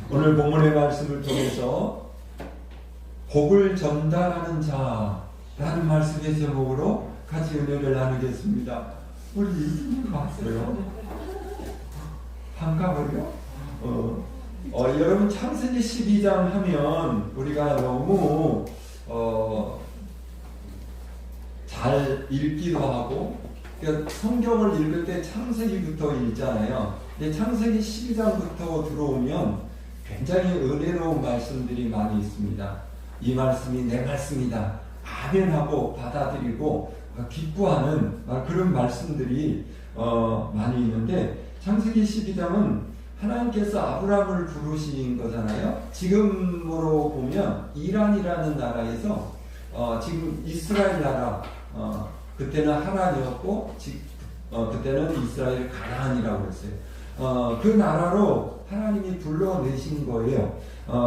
오늘 본문의 말씀을 통해서 복을 전달하는 자라는 말씀의 제목으로 같이 은혜를 나누겠습니다. 우리 이진님 왔어요? 반가워요? 여러분 창세기 12장 하면 우리가 너무 잘 읽기도 하고, 그러니까 성경을 읽을 때 창세기부터 읽잖아요. 근데 창세기 12장부터 들어오면 굉장히 은혜로운 말씀들이 많이 있습니다. 이 말씀이 내 말씀이다, 아멘하고 받아들이고 기뻐하는 그런 말씀들이 많이 있는데, 창세기 12장은 하나님께서 아브라함을 부르신 거잖아요. 지금으로 보면 이란이라는 나라에서 지금 이스라엘 나라, 그때는 하란이었고 그때는 이스라엘 가나안이라고 했어요. 그 나라로 하나님이 불러내신 거예요.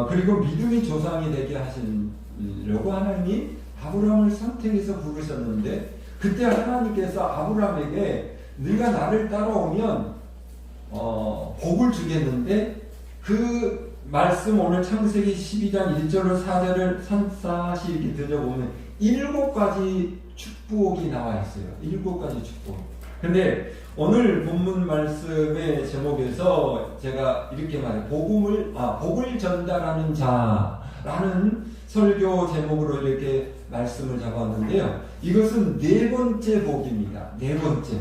그리고 믿음의 조상이 되게 하시려고 하나님이 아브라함을 선택해서 부르셨는데, 그때 하나님께서 아브라함에게 네가 나를 따라오면 복을 주겠는데, 그 말씀 오늘 창세기 12장 1절로 4절을 산사시 이렇게 들여보면 7가지 축복이 나와 있어요. 7가지 축복. 근데 오늘 본문 말씀의 제목에서 제가 이렇게 말해요. 복을 전달하는 자라는 설교 제목으로 이렇게 말씀을 잡았는데요. 이것은 4번째 복입니다. 4번째.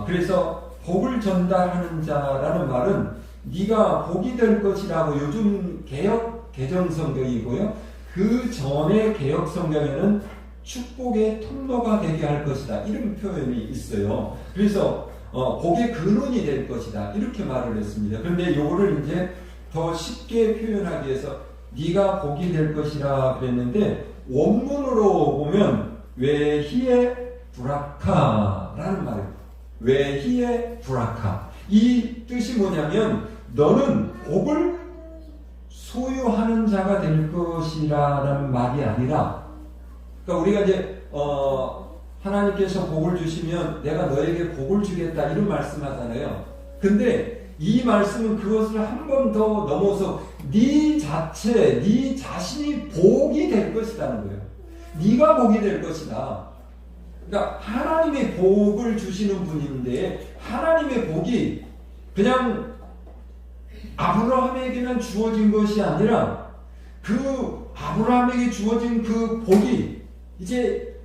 그래서 복을 전달하는 자라는 말은 네가 복이 될 것이라고, 요즘 개역 개정 성경이고요. 그 전에 개역 성경에는 축복의 통로가 되게 할 것이다, 이런 표현이 있어요. 그래서 복의 근원이 될 것이다, 이렇게 말을 했습니다. 그런데 이거를 이제 더 쉽게 표현하기 위해서 네가 복이 될 것이라 그랬는데, 원문으로 보면 외희의 브라카라는 말이에요. 외희의 브라카. 이 뜻이 뭐냐면 너는 복을 소유하는 자가 될 것이라는 말이 아니라, 그러니까 우리가 이제 하나님께서 복을 주시면 내가 너에게 복을 주겠다, 이런 말씀하잖아요. 근데 이 말씀은 그것을 한 번 더 넘어서 네 자체, 네 자신이 복이 될 것이라는 거예요. 네가 복이 될 것이다. 그러니까 하나님의 복을 주시는 분인데, 하나님의 복이 그냥 아브라함에게만 주어진 것이 아니라 그 아브라함에게 주어진 그 복이 이제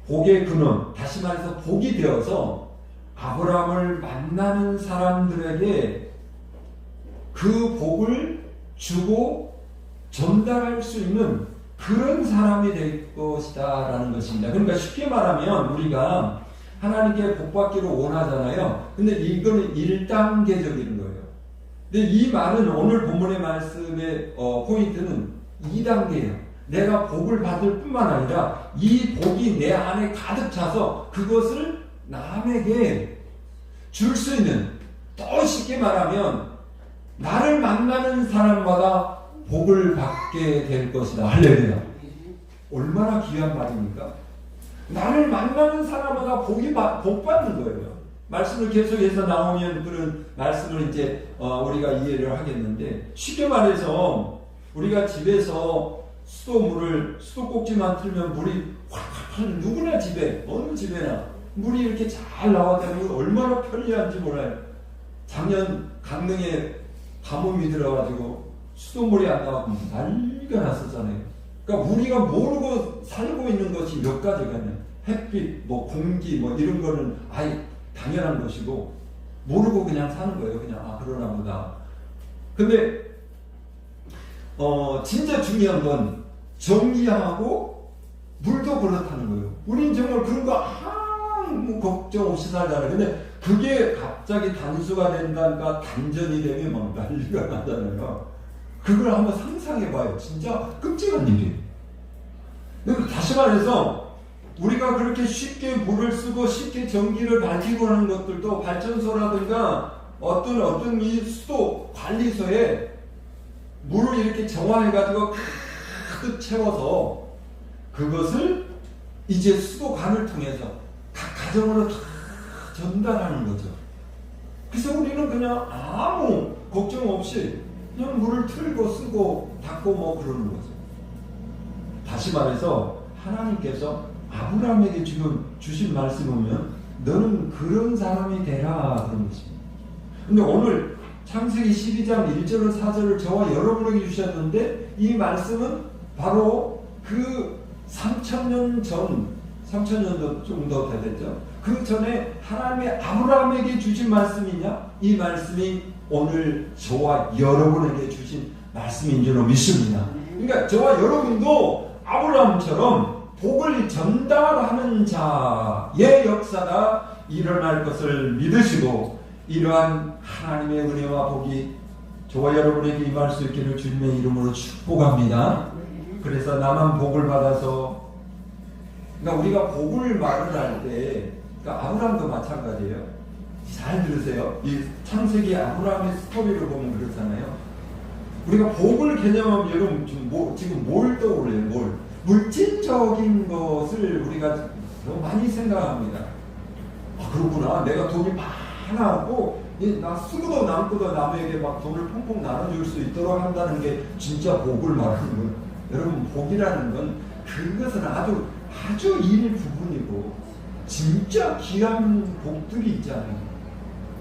복의 근원, 다시 말해서 복이 되어서 아브라함을 만나는 사람들에게 그 복을 주고 전달할 수 있는 그런 사람이 될 것이다 라는 것입니다. 그러니까 쉽게 말하면 우리가 하나님께 복받기를 원하잖아요. 근데 이거는 1단계적인 거예요. 근데 이 말은 오늘 본문의 말씀의 포인트는 2단계예요. 내가 복을 받을 뿐만 아니라 이 복이 내 안에 가득 차서 그것을 남에게 줄 수 있는, 더 쉽게 말하면 나를 만나는 사람마다 복을 받게 될 것이다. 할렐루야. 얼마나 귀한 말입니까? 나를 만나는 사람마다 복 받는 거예요. 말씀을 계속해서 나오면 그런 말씀을 이제 우리가 이해를 하겠는데, 쉽게 말해서 우리가 집에서 수도꼭지만 틀면 물이 활활, 누구나 집에, 어느 집에나 물이 이렇게 잘 나와다니면 얼마나 편리한지 몰라요. 작년 강릉에 가뭄이 들어가지고 수돗물이 안 나와서 난리가 났었잖아요. 그러니까 우리가 모르고 살고 있는 것이 몇 가지가 있냐. 햇빛, 공기, 이런 거는 아예 당연한 것이고, 모르고 그냥 사는 거예요. 그냥, 그러나 보다. 근데, 진짜 중요한 건 전기하고 물도 그렇다는 거예요. 우린 정말 그런 거 아무 걱정 없이 살잖아요. 근데 그게 갑자기 단수가 된다니까 단전이 되면 막 난리가 나잖아요. 그걸 한번 상상해봐요. 진짜 끔찍한 일이에요. 다시 말해서 우리가 그렇게 쉽게 물을 쓰고 쉽게 전기를 가지고 하는 것들도 발전소라든가 어떤 이 수도 관리소에 물을 이렇게 정화해가지고 가득 채워서 그것을 이제 수도관을 통해서 각 가정으로 다 전달하는 거죠. 그래서 우리는 그냥 아무 걱정 없이 그냥 물을 틀고 쓰고 닦고 뭐 그러는 거죠. 다시 말해서 하나님께서 아브라함에게 지금 주신 말씀 보면 너는 그런 사람이 되라 그런 것입니다. 근데 오늘 창세기 12장 1절로 4절을 저와 여러분에게 주셨는데 이 말씀은 바로 그 3,000년 전, 3,000년 정도 되겠죠. 그 전에 하나님의 아브라함에게 주신 말씀이냐? 이 말씀이 오늘 저와 여러분에게 주신 말씀인 줄로 믿습니다. 그러니까 저와 여러분도 아브라함처럼 복을 전달하는 자의 역사가 일어날 것을 믿으시고 이러한 하나님의 은혜와 복이 저와 여러분에게 임할 수 있기를 주님의 이름으로 축복합니다. 그래서 나만 복을 받아서 그러니까 우리가 복을 말을 할 때 그러니까 아브라함도 마찬가지예요. 잘 들으세요. 이 창세기 아브라함의 스토리를 보면 그렇잖아요. 우리가 복을 개념하면 여러분 지금 뭘 떠올려요? 물질적인 것을 우리가 너무 많이 생각합니다. 아, 그렇구나. 내가 돈이 많아갖고 나 쓰고도 남고도 남에게 막 돈을 펑펑 나눠줄 수 있도록 한다는 게 진짜 복을 말하는 거예요. 여러분 복이라는 건 그것은 아주 일부분이고 진짜 귀한 복들이 있잖아요.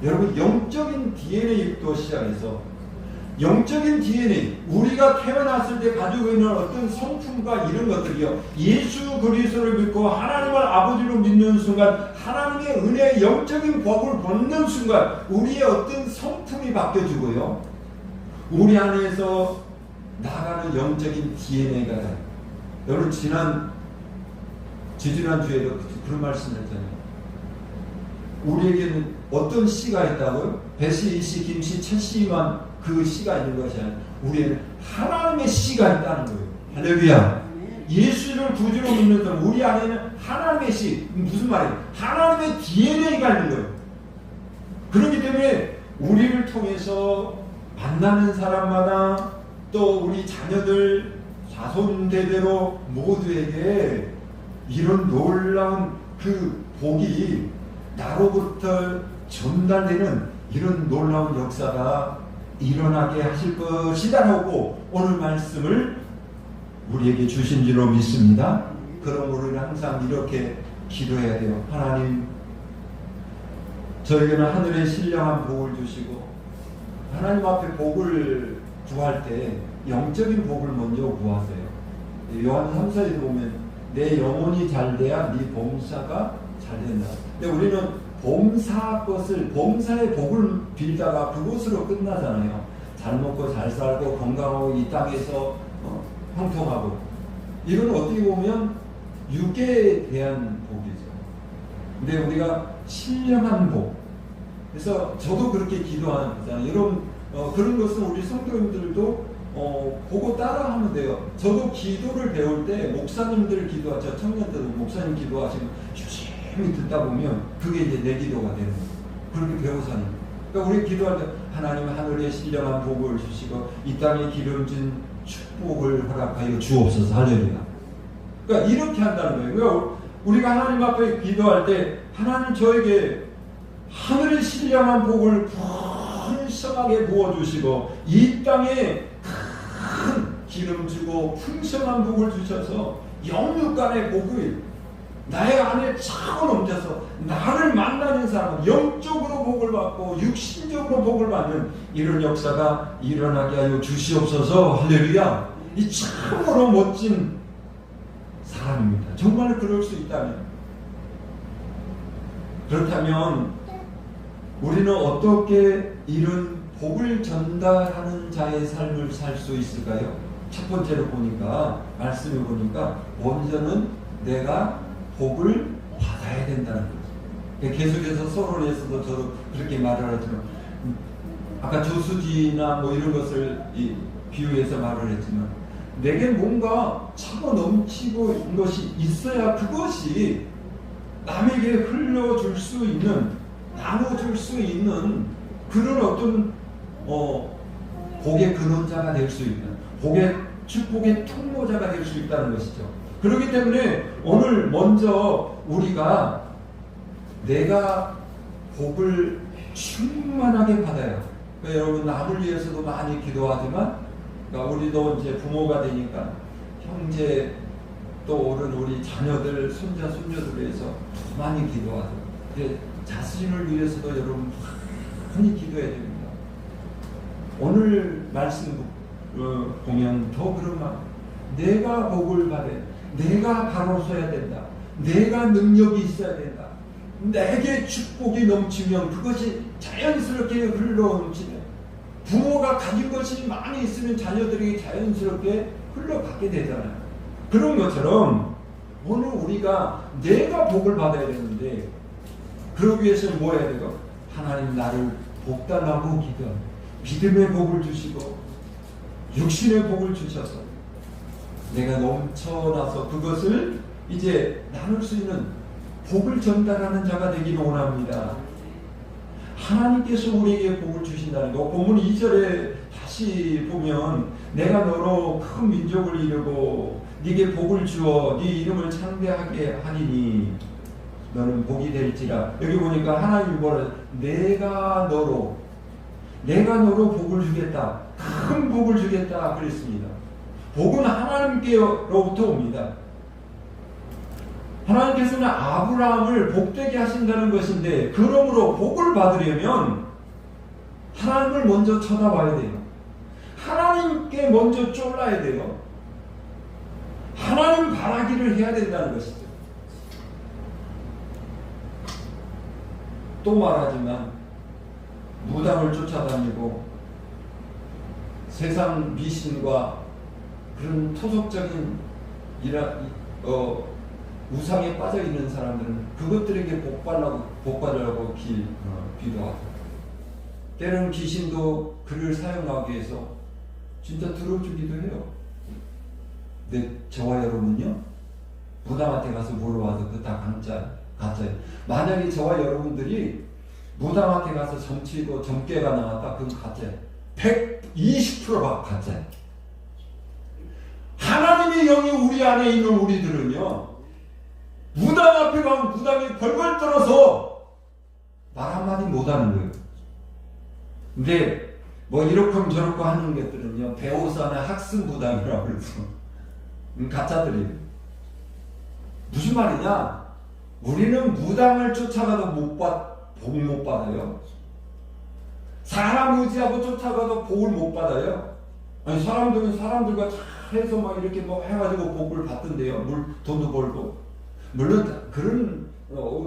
여러분 영적인 DNA부터 시작해서 영적인 DNA, 우리가 태어났을 때 가지고 있는 어떤 성품과 이런 것들이요. 예수 그리스도를 믿고 하나님을 아버지로 믿는 순간 하나님의 은혜의 영적인 복을 받는 순간 우리의 어떤 성품이 바뀌어지고요. 우리 안에서 나가는 영적인 DNA가 돼요. 여러분 지지난 주에도 그런 말씀을 했잖아요. 우리에게는 어떤 씨가 있다고요? 배씨, 이씨, 김씨, 채씨만 그 씨가 있는 것이 아니라 우리에는 하나님의 씨가 있다는 거예요. 할렐루야. 예수를 구주로 믿는 사람 우리 안에는 하나님의 씨, 무슨 말이에요? 하나님의 DNA가 있는 거예요. 그렇기 때문에 우리를 통해서 만나는 사람마다 또 우리 자녀들 자손대대로 모두에게 이런 놀라운 그 복이 나로부터 전달되는 이런 놀라운 역사가 일어나게 하실 것이다라고 오늘 말씀을 우리에게 주신 줄로 믿습니다. 그러므로 우리는 항상 이렇게 기도해야 돼요. 하나님, 저에게는 하늘의 신령한 복을 주시고 하나님 앞에 복을 구할 때 영적인 복을 먼저 구하세요. 요한 3서에도 보면 내 영혼이 잘 돼야 네 범사가 잘 된다. 근데 우리는 범사의 복을 빌다가 그곳으로 끝나잖아요. 잘 먹고 잘 살고 건강하고 이 땅에서 형통하고 이건 어떻게 보면 육에 대한 복이죠. 근데 우리가 신령한 복, 그래서 저도 그렇게 기도하는 거잖아요. 여러분 그런 것은 우리 성도님들도 보고 따라하면 돼요. 저도 기도를 배울 때 목사님들 기도하죠. 청년 때도 목사님 기도하시면 유심히 듣다 보면 그게 이제 내 기도가 되는 거예요. 그렇게 배우사는. 그러니까 우리 기도할 때 하나님 하늘에 신령한 복을 주시고 이 땅에 기름진 축복을 허락하여 주옵소서. 할렐루야. 그러니까 이렇게 한다는 거예요. 그러니까 우리가 하나님 앞에 기도할 때 하나님 저에게 하늘의 신령한 복을 풍성하게 부어주시고 이 땅에 큰 기름지고 풍성한 복을 주셔서 영육간의 복을 나의 안에 차고 넘쳐서 나를 만나는 사람은 영적으로 복을 받고 육신적으로 복을 받는 이런 역사가 일어나게 하여 주시옵소서. 할렐루야. 이 참으로 멋진 사람입니다. 정말 그럴 수 있다면, 그렇다면 우리는 어떻게 이런 복을 전달하는 자의 삶을 살 수 있을까요? 첫 번째로 보니까 말씀을 보니까 먼저는 내가 복을 받아야 된다는 거죠. 계속해서 서론에서도 저도 그렇게 말을 하지만 아까 저수지나 뭐 이런 것을 비유해서 말을 했지만 내게 뭔가 차고 넘치고 있는 것이 있어야 그것이 남에게 흘려줄 수 있는, 나눠줄 수 있는 그런 어떤 복의 근원자가 될 수 있는, 축복의 통로자가 될 수 있다는 것이죠. 그렇기 때문에 오늘 먼저 우리가 내가 복을 충만하게 받아요. 그러니까 여러분 남을 위해서도 많이 기도하지만 그러니까 우리도 이제 부모가 되니까 형제 또 오른 우리 자녀들 손자 손녀들 위해서 많이 기도하죠. 근데 자신을 위해서도 여러분 많이 기도해야 됩니다. 오늘 말씀 보면 더 그런 말, 내가 복을 받아, 내가 바로 서야 된다, 내가 능력이 있어야 된다, 내게 축복이 넘치면 그것이 자연스럽게 흘러넘치네. 부모가 가진 것이 많이 있으면 자녀들이 자연스럽게 흘러가게 되잖아요. 그런 것처럼 오늘 우리가 내가 복을 받아야 되는데 그러기 위해서는 뭐 해야 되고? 하나님 나를 복 달라고 기도합니다. 믿음의 복을 주시고 육신의 복을 주셔서 내가 넘쳐나서 그것을 이제 나눌 수 있는 복을 전달하는 자가 되기를 원합니다. 하나님께서 우리에게 복을 주신다는 거 본문 2절에 다시 보면 내가 너로 큰 민족을 이루고 네게 복을 주어 네 이름을 창대하게 하리니 너는 복이 될지라. 여기 보니까 하나님이 뭐라 내가 너로 복을 주겠다, 큰 복을 주겠다 그랬습니다. 복은 하나님께로부터 옵니다. 하나님께서는 아브라함을 복되게 하신다는 것인데 그러므로 복을 받으려면 하나님을 먼저 쳐다봐야 돼요. 하나님께 먼저 쫄라야 돼요. 하나님 바라기를 해야 된다는 것이죠. 또 말하지만 무당을 쫓아다니고 세상 미신과 그런 토속적인 우상에 빠져 있는 사람들은 그것들에게 복받으라고 기도하고 때로는 귀신도 그를 사용하기 위해서 진짜 들어주기도 해요. 근데 저와 여러분은요, 무당한테 가서 물어봐도 그 다 가짜예요. 만약에 저와 여러분들이 무당한테 가서 점치고 점괘가 나왔다, 그건 가짜예요. 120%가 가짜예요. 하나님의 영이 우리 안에 있는 우리들은요, 무당 앞에 가면 무당이 벌벌 떨어서 말 한마디 못하는 거예요. 근데 뭐 이렇고 저렇고 하는 것들은요, 배우사나 학습 무당이라고 그래서 가짜들이에요. 무슨 말이냐? 우리는 무당을 쫓아가도 복 못 받아요. 사람 의지하고 쫓아가도 복을 못 받아요. 아니 사람들은 사람들과 잘해서 막 이렇게 뭐 해가지고 복을 받던데요. 돈도 벌고. 물론 그런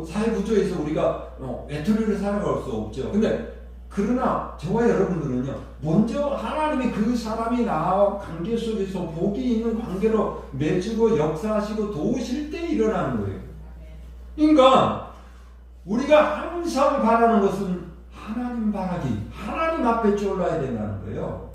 사회 구조에서 우리가 외톨이를 살아갈 수 없죠. 근데 그러나 저와 여러분들은요, 먼저 하나님이 그 사람이 나와 관계 속에서 복이 있는 관계로 맺고 역사하시고 도우실 때 일어나는 거예요. 그러니까 우리가 항상 바라는 것은 하나님 바라기, 하나님 앞에 쫄라야 된다는 거예요.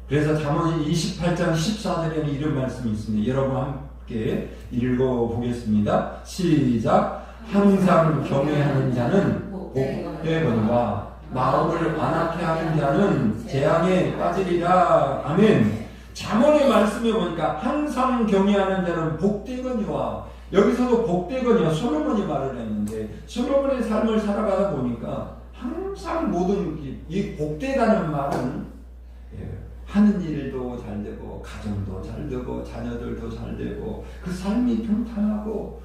그래서 잠언 28장 14절에는 이런 말씀이 있습니다. 여러분 함께 읽어보겠습니다. 시작. 항상 경외하는 자는 복되거니와 마음을 완악해 하는 자는 재앙에 빠지리라. 아멘. 잠언의 말씀에 보니까 항상 경외하는 자는 복되거니와, 여기서도 복되거니와 솔로몬이 말을 했는데 솔로몬의 삶을 살아가다 보니까 항상 모든 이 복되다는 말은 하는 일도 잘 되고 가정도 잘 되고 자녀들도 잘 되고 그 삶이 평탄하고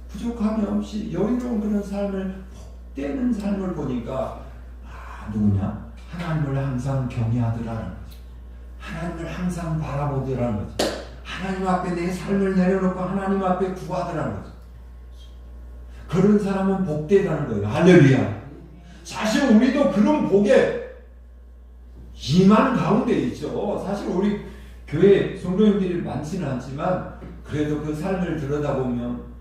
부족함이 없이 여유로운 그런 삶을 복되는 삶을 보니까 누구냐? 하나님을 항상 경외하더라는 거죠. 하나님을 항상 바라보더라는 거죠. 하나님 앞에 내 삶을 내려놓고 하나님 앞에 구하더라는 거죠. 그런 사람은 복되다는 거예요. 할렐루야. 사실 우리도 그런 복에 이만 가운데 있죠. 사실 우리 교회 성도님들이 많지는 않지만 그래도 그 삶을 들여다보면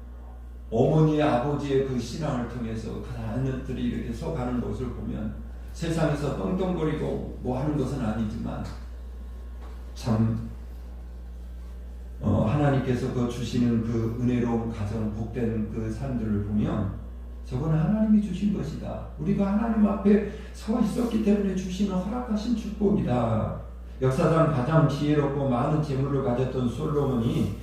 어머니 아버지의 그 신앙을 통해서 그 자녀들이 이렇게 서가는 것을 보면 세상에서 떵떵거리고 뭐 하는 것은 아니지만 참 하나님께서 그 주시는 그 은혜로운 가정, 복된 그 삶들을 보면 저건 하나님이 주신 것이다. 우리가 하나님 앞에 서 있었기 때문에 주시는 허락하신 축복이다. 역사상 가장 지혜롭고 많은 재물을 가졌던 솔로몬이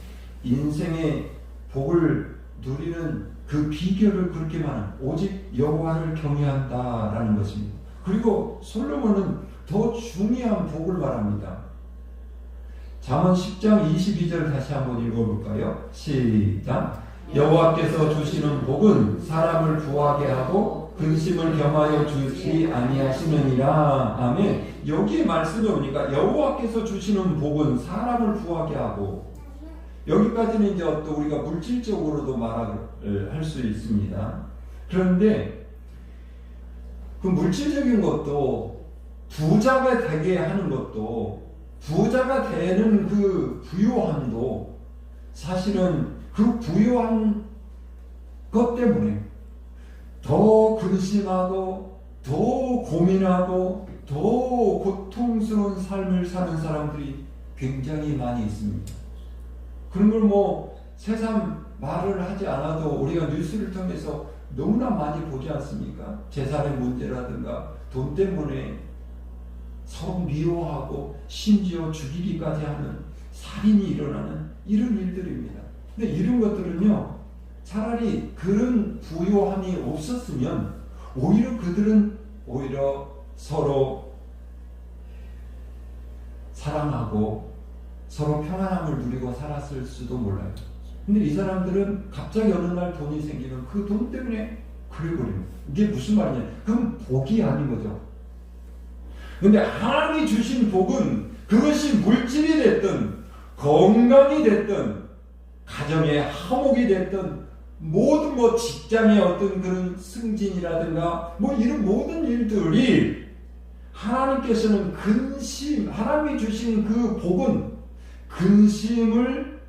인생의 복을 누리는 그 비결을 그렇게 말합니다. 오직 여호와를 경외한다라는 것입니다. 그리고 솔로몬은 더 중요한 복을 말합니다. 잠언 10장 22절 다시 한번 읽어볼까요? 시작. 여호와께서 주시는 복은 사람을 부하게 하고 근심을 겸하여 주지 아니하시느니라. 아멘. 여기에 말씀이 오니까 여호와께서 주시는 복은 사람을 부하게 하고, 여기까지는 이제 또 우리가 물질적으로도 말을 할 수 있습니다. 그런데 그 물질적인 것도, 부자가 되게 하는 것도, 부자가 되는 그 부유함도 사실은 그 부유한 것 때문에 더 근심하고 더 고민하고 더 고통스러운 삶을 사는 사람들이 굉장히 많이 있습니다. 그런 걸 뭐 세상 말을 하지 않아도 우리가 뉴스를 통해서 너무나 많이 보지 않습니까? 재산의 문제라든가 돈 때문에 서로 미워하고 심지어 죽이기까지 하는 살인이 일어나는 이런 일들입니다. 근데 이런 것들은요, 차라리 그런 부요함이 없었으면 오히려 그들은 오히려 서로 사랑하고 서로 평안함을 누리고 살았을 수도 몰라요. 근데 이 사람들은 갑자기 어느 날 돈이 생기면 그 돈 때문에 그래버립니다. 이게 무슨 말이냐? 그건 복이 아닌 거죠. 근데 하나님이 주신 복은 그것이 물질이 됐든 건강이 됐든 가정의 화목이 됐든 모든 뭐 직장의 어떤 그런 승진이라든가 뭐 이런 모든 일들이 하나님께서는 하나님이 주신 그 복은 근심을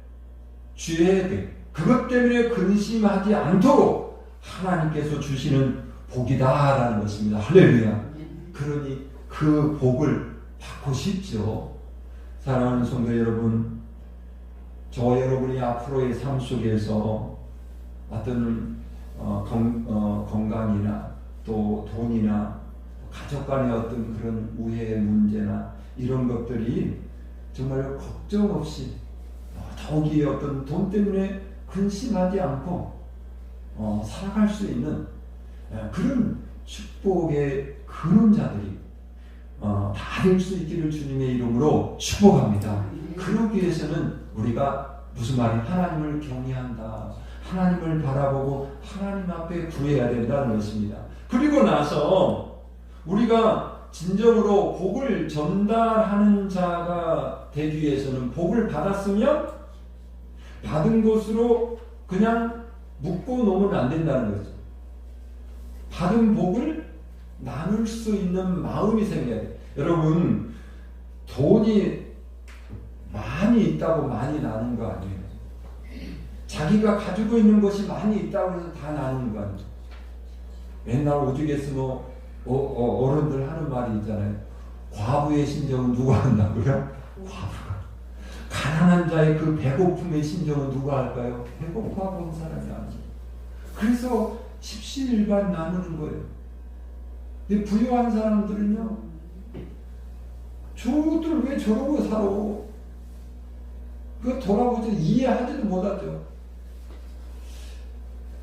주어야 돼. 그것 때문에 근심하지 않도록 하나님께서 주시는 복이다라는 것입니다. 할렐루야. 그러니 그 복을 받고 싶죠. 사랑하는 성도 여러분, 저 여러분이 앞으로의 삶 속에서 어떤 건강이나 또 돈이나 가족 간의 어떤 그런 우애 문제나 이런 것들이 정말 걱정 없이 더욱이 어떤 돈 때문에 근심하지 않고 살아갈 수 있는 그런 축복의 근원자들이 다 될 수 있기를 주님의 이름으로 축복합니다. 그러기 위해서는 우리가 무슨 말이 하나님을 경외한다, 하나님을 바라보고 하나님 앞에 구해야 된다는 것입니다. 그리고 나서 우리가 진정으로 복을 전달하는 자가 되기 위해서는 복을 받았으면 받은 것으로 그냥 묶고 놓으면 안 된다는 거죠. 받은 복을 나눌 수 있는 마음이 생겨야 돼요. 여러분, 돈이 많이 있다고 많이 나누는 거 아니에요. 자기가 가지고 있는 것이 많이 있다고 해서 다 나누는 거 아니에요. 맨날 오죽했으면 어른들 하는 말이 있잖아요. 과부의 심정은 누가 한다고요? 과부가. 가난한 자의 그 배고픔의 심정은 누가 할까요? 배고파 본 사람이 아니에요. 그래서 십시일반 나누는 거예요. 근데 부유한 사람들은요, 저것들 왜 저러고 살아? 그거 돌아보지 이해하지도 못하죠.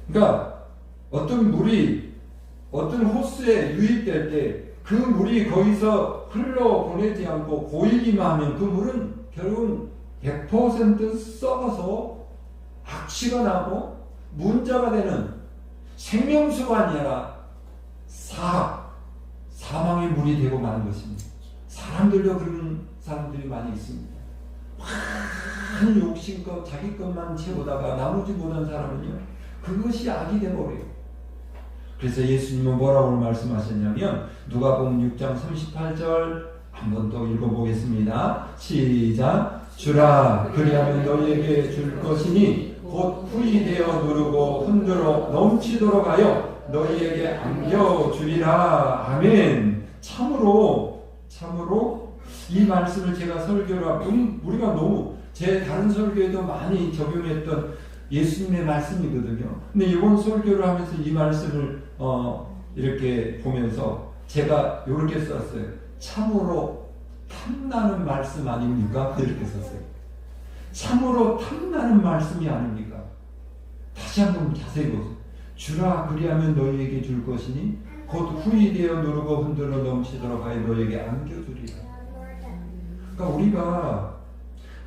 그러니까 어떤 물이 어떤 호스에 유입될 때 그 물이 거기서 흘러보내지 않고 고이기만 하면 그 물은 결국은 100% 썩어서 악취가 나고 문제가 되는 생명수가 아니라 사망의 물이 되고 마는 것입니다. 사람들도 그런 사람들이 많이 있습니다. 많은 욕심껏 자기 것만 채우다가 나머지 못한 사람은요, 그것이 악이 되어버려요. 그래서 예수님은 뭐라고 말씀하셨냐면 누가복음 6장 38절 한 번 더 읽어보겠습니다. 시작. 주라 그리하면 너희에게 줄 것이니 곧 풀이 되어 누르고 흔들어 넘치도록 하여 너희에게 안겨주리라. 아멘. 참으로 이 말씀을 제가 설교를 하고 우리가 너무 제 다른 설교에도 많이 적용했던 예수님의 말씀이거든요. 근데 이번 설교를 하면서 이 말씀을 이렇게 보면서 제가 이렇게 썼어요. 참으로 탐나는 말씀 아닙니까? 이렇게 썼어요. 참으로 탐나는 말씀이 아닙니까? 다시 한번 자세히 보세요. 주라 그리하면 너희에게 줄 것이니 곧 후이 되어 누르고 흔들어 넘치도록 하여 너희에게 안겨주리라. 그러니까 우리가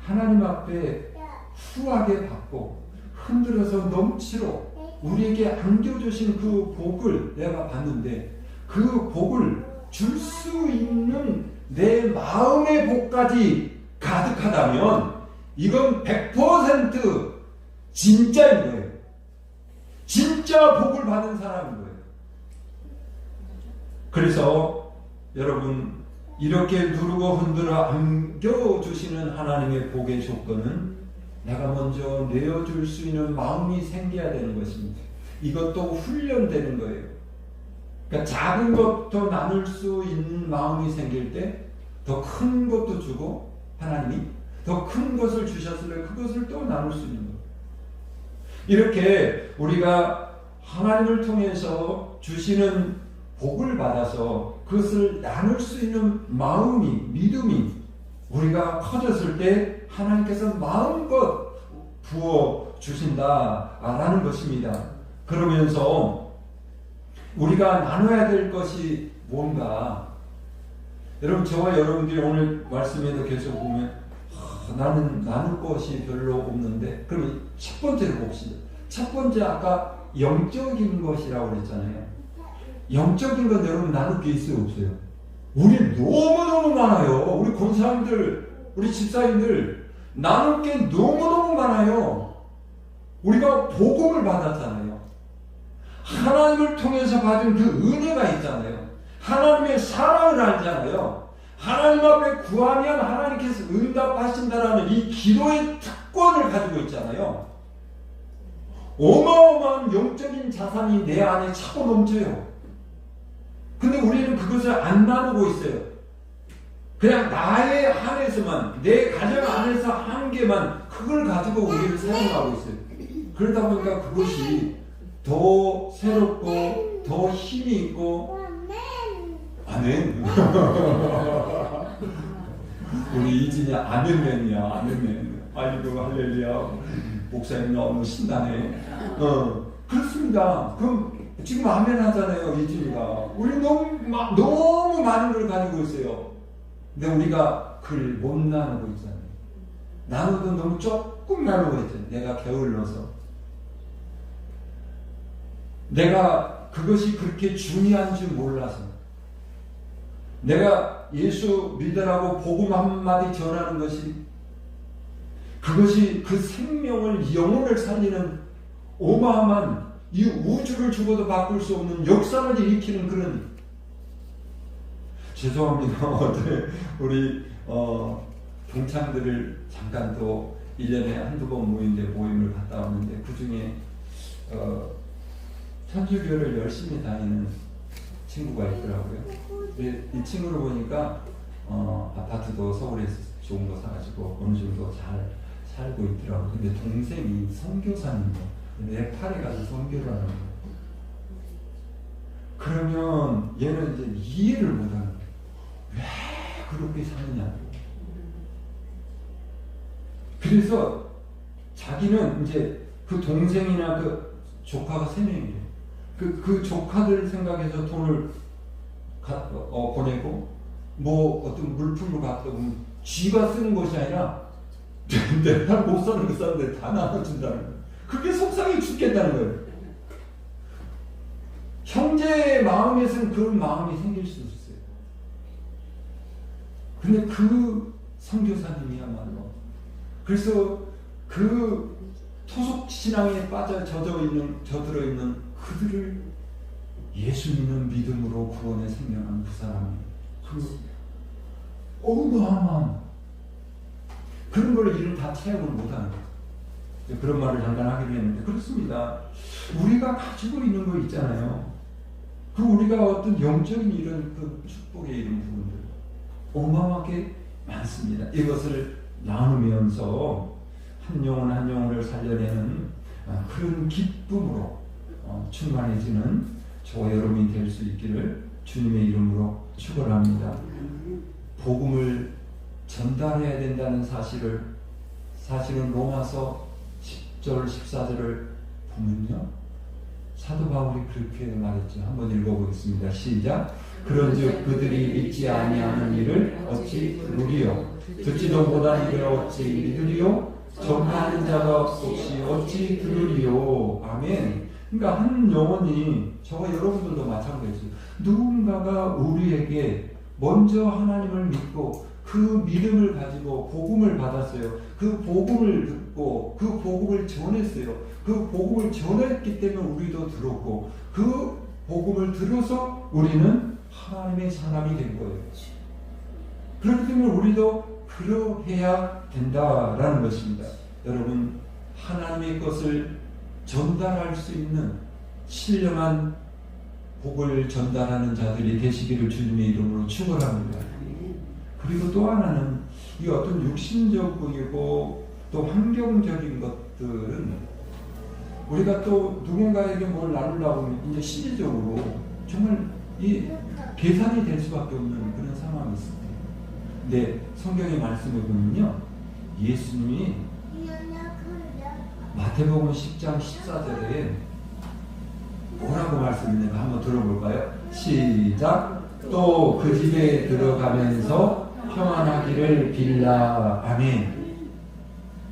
하나님 앞에 후하게 받고 흔들어서 넘치로 우리에게 안겨주신 그 복을 내가 봤는데, 그 복을 줄 수 있는 내 마음의 복까지 가득하다면 이건 100% 진짜인 거예요. 진짜 복을 받은 사람인 거예요. 그래서 여러분, 이렇게 누르고 흔들어 안겨주시는 하나님의 복의 조건은 내가 먼저 내어줄 수 있는 마음이 생겨야 되는 것입니다. 이것도 훈련되는 거예요. 그러니까 작은 것도 나눌 수 있는 마음이 생길 때 더 큰 것도 주고, 하나님이 더 큰 것을 주셨으면 그것을 또 나눌 수 있는 거예요. 이렇게 우리가 하나님을 통해서 주시는 복을 받아서 그것을 나눌 수 있는 마음이, 믿음이 우리가 커졌을 때 하나님께서 마음껏 부어 주신다라는 것입니다. 그러면서 우리가 나눠야 될 것이 뭔가, 여러분, 저와 여러분들이 오늘 말씀에도 계속 보면 나는 나눌 것이 별로 없는데, 그러면 첫 번째를 봅시다. 첫 번째, 아까 영적인 것이라고 그랬잖아요. 영적인 건 여러분 나눌 게 있어요, 없어요? 우리 너무너무 많아요. 우리 권사님들, 우리 집사님들 나눌 게 너무너무 많아요. 우리가 복음을 받았잖아요. 하나님을 통해서 받은 그 은혜가 있잖아요. 하나님의 사랑을 알잖아요. 하나님 앞에 구하면 하나님께서 응답하신다라는 이 기도의 특권을 가지고 있잖아요. 어마어마한 영적인 자산이 내 안에 차고 넘쳐요. 근데 우리는 그것을 안 나누고 있어요. 그냥 나의 안에서만, 내 가정 안에서 한 개만, 그걸 가지고 우리를 사용하고 있어요. 그러다 보니까 그것이 더 새롭고 더 힘이 있고. 아멘. 우리 이진이 아멘맨이야, 아멘맨. 아이고 할렐루야. 목사님 너무 신나네. 그렇습니다. 그럼 지금 아멘 하잖아요, 이진이가. 우리 너무 많은 걸 가지고 있어요. 근데 우리가 그걸 못 나누고 있잖아요. 나누도 너무 조금 나누고 있잖아요. 내가 게을러서. 내가 그것이 그렇게 중요한 줄 몰라서. 내가 예수 믿으라고 복음 한마디 전하는 것이, 그것이 그 생명을, 영혼을 살리는 어마어마한 이 우주를 죽어도 바꿀 수 없는 역사를 일으키는 그런, 죄송합니다. 우리 동창들을 잠깐 또 1년에 한두 번 모임을 갔다 왔는데, 그 중에 천주교를 열심히 다니는 친구가 있더라고요. 근데 이 친구를 보니까 아파트도 서울에서 좋은 거 사가지고 어느 정도 잘 살고 있더라고요. 근데 동생이 선교사님이에요. 네팔에 가서 선교를 하는 거예요. 그러면 얘는 이제 이해를 못하는 거예요. 왜 그렇게 사느냐고. 그래서 자기는 이제 그 동생이나 그 조카가 3명이에요. 그 조카들 생각해서 돈을 보내고, 뭐 어떤 물품을 갖다 보면 쥐가 쓰는 것이 아니라 내가 못 사는 그 사람들 다 나눠준다는 거예요. 그게 속상해 죽겠다는 거예요. 형제의 마음에서는 그런 마음이 생길 수 있어요. 근데 그 선교사님이야말로, 그래서 그 토속 신앙에 젖어 있는 그들을 예수 믿는 믿음으로 구원에 생명한 그 사람이, 그 어마어마한 그런 걸 이를 다 체험을 못하는 거예요. 그런 말을 잠깐 하기로 했는데, 그렇습니다. 우리가 가지고 있는 거 있잖아요. 그 우리가 어떤 영적인 이런 그 축복의 이런 부분들 어마어마하게 많습니다. 이것을 나누면서 한 영혼 한 영혼을 살려내는 그런 기쁨으로 충만해지는 저와 여러분이 될 수 있기를 주님의 이름으로 축원합니다. 복음을 전달해야 된다는 사실은 로마서 10절 14절을 보면요, 사도 바울이 그렇게 말했죠. 한번 읽어보겠습니다. 시작. 그런즉 그들이 잊지 아니하는 일을 어찌 들으리요? 듣지도 못한 일을 어찌 믿으리요? 전파하는 자가 없이 어찌 들으리요? 아멘. 그러니까 한 영혼이, 저와 여러분들도 마찬가지죠. 누군가가 우리에게 먼저 하나님을 믿고 그 믿음을 가지고 복음을 받았어요. 그 복음을 듣고 그 복음을 전했어요. 그 복음을 전했기 때문에 우리도 들었고, 그 복음을 들어서 우리는 하나님의 사람이 된 거예요. 그렇기 때문에 우리도 그러해야 된다라는 것입니다. 여러분, 하나님의 것을 전달할 수 있는 신령한 복을 전달하는 자들이 되시기를 주님의 이름으로 축원합니다. 그리고 또 하나는 이 어떤 육신적이고 또 환경적인 것들은 우리가 또 누군가에게 뭘 나누려고 하면 이제 실질적으로 정말 이 계산이 될 수밖에 없는 그런 상황이 있습니다. 근데 성경의 말씀을 보면요, 예수님이 마태복음 10장 14절에 뭐라고 말씀했는가 한번 들어볼까요? 시작. 또 그 집에 들어가면서 평안하기를 빌라. 아멘.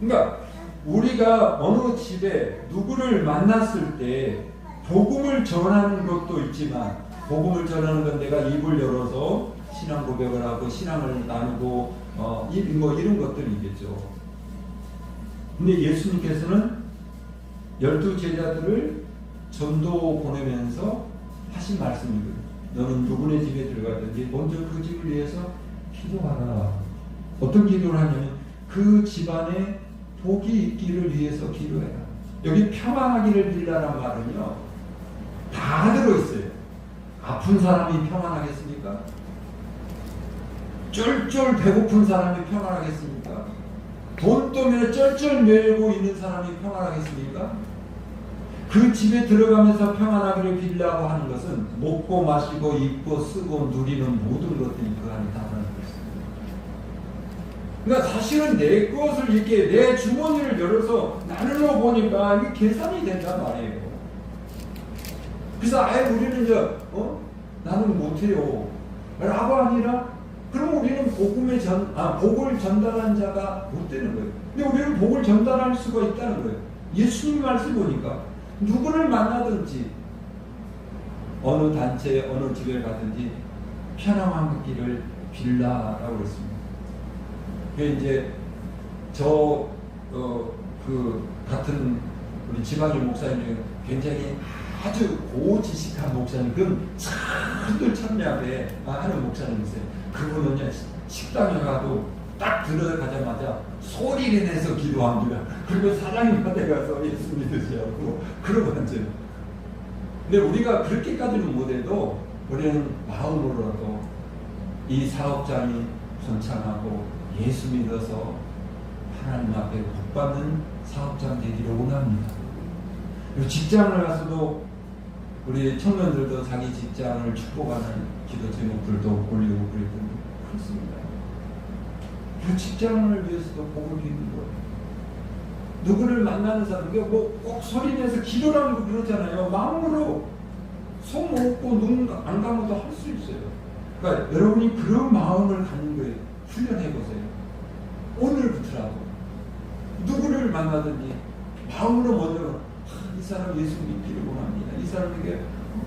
그러니까 우리가 어느 집에 누구를 만났을 때 복음을 전하는 것도 있지만, 복음을 전하는 건 내가 입을 열어서 신앙 고백을 하고 신앙을 나누고 뭐 이런 것들이 있겠죠. 근데 예수님께서는 12 제자들을 전도 보내면서 하신 말씀이거든요. 너는 누구네 집에 들어가든지 먼저 그 집을 위해서 기도하라. 어떤 기도를 하냐면 그 집안에 복이 있기를 위해서 기도해라. 여기 평안하기를 빌라란 말은요, 다 들어있어요. 아픈 사람이 평안하겠습니까? 쫄쫄 배고픈 사람이 평안하겠습니까? 돈 때문에 쩔쩔 매고 있는 사람이 평안하겠습니까? 그 집에 들어가면서 평안하기를 빌라고 하는 것은 먹고 마시고 입고 쓰고 누리는 모든 것들이 그 안에 담아져 있습니다. 그러니까 사실은 내 것을 이렇게 내 주머니를 열어서 나누어 보니까 이게 계산이 된단 말이에요. 그래서 아예 우리는 이제 나는 못해요 라고 아니라, 그럼 우리는 복을 전달한 자가 못 되는 거예요. 근데 우리는 복을 전달할 수가 있다는 거예요. 예수님 말씀 보니까 누구를 만나든지 어느 단체 어느 집에 가든지 편안하기를 빌라라고 했습니다. 그 이제 그 같은 우리 지방의 목사님 중에 굉장히 아주 고지식한 목사님, 그건 참들 참여하게 하는 목사님이 있어요. 그분은요, 식당에 가도 딱 들어가자마자 소리를 내서 기도합니다. 그리고 사장님한테 가서 예수 믿으시라고 그러고 앉아요. 근데 우리가 그렇게까지는 못해도 우리는 마음으로라도 이 사업장이 번창하고 예수 믿어서 하나님 앞에 복받는 사업장 되기를 원합니다. 그리고 직장을 가서도 우리 청년들도 자기 직장을 축복하는 기도 제목들도 올리고 그랬던데, 그렇습니다. 그 직장을 위해서도 복을 비는 거예요. 누구를 만나는 사람, 꼭 소리 내서 기도라는 거 그러잖아요. 마음으로 손 먹고 눈 안 감아도 할 수 있어요. 그러니까 여러분이 그런 마음을 갖는 거예요. 훈련해 보세요. 오늘부터라도 누구를 만나든지 마음으로 먼저 이 사람 예수 믿기를 원합니다. 이 사람에게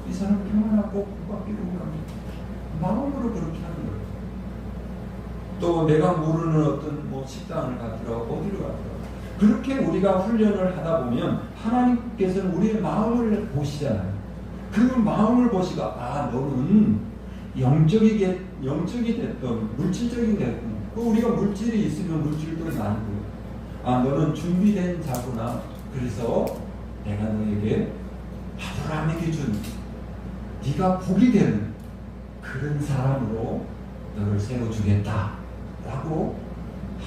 이 사람 평안하고 복받기를 원합니다. 마음으로 그렇게 하는 거예요. 또 내가 모르는 어떤 식당을 가더라도 어디로 가더라도 그렇게 우리가 훈련을 하다 보면 하나님께서는 우리의 마음을 보시잖아요. 그 마음을 보시가 너는 영적이 됐던 물질적이 됐던, 우리가 물질이 있으면 물질도 나누고요. 너는 준비된 자구나. 그래서 내가 너에게 아브라함에게 준 네가 복이 되는 그런 사람으로 너를 세워주겠다 라고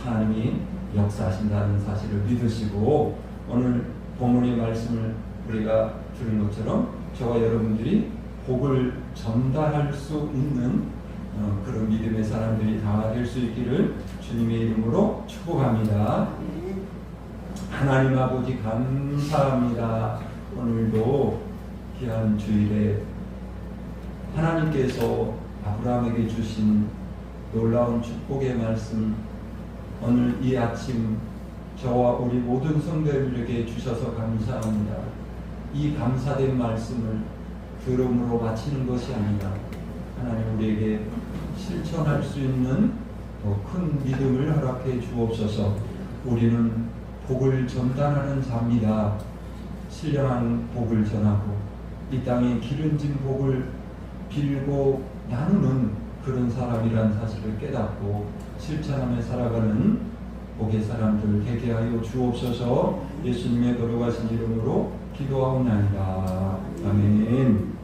하나님이 역사하신다는 사실을 믿으시고, 오늘 본문의 말씀을 우리가 들은 것처럼 저와 여러분들이 복을 전달할 수 있는 그런 믿음의 사람들이 다 될 수 있기를 주님의 이름으로 축복합니다. 하나님 아버지 감사합니다. 오늘도 귀한 주일에 하나님께서 아브라함에게 주신 놀라운 축복의 말씀, 오늘 이 아침 저와 우리 모든 성도들에게 주셔서 감사합니다. 이 감사된 말씀을 들음으로 마치는 것이 아니라 하나님 우리에게 실천할 수 있는 더 큰 믿음을 허락해 주옵소서. 우리는 복을 전달하는 자입니다. 신령한 복을 전하고 이 땅에 기름진 복을 빌고 나누는 그런 사람이란 사실을 깨닫고 실천하며 살아가는 복의 사람들 되게 하여 주옵소서. 예수님의 거룩하신 이름으로 기도하옵나이다. 아멘.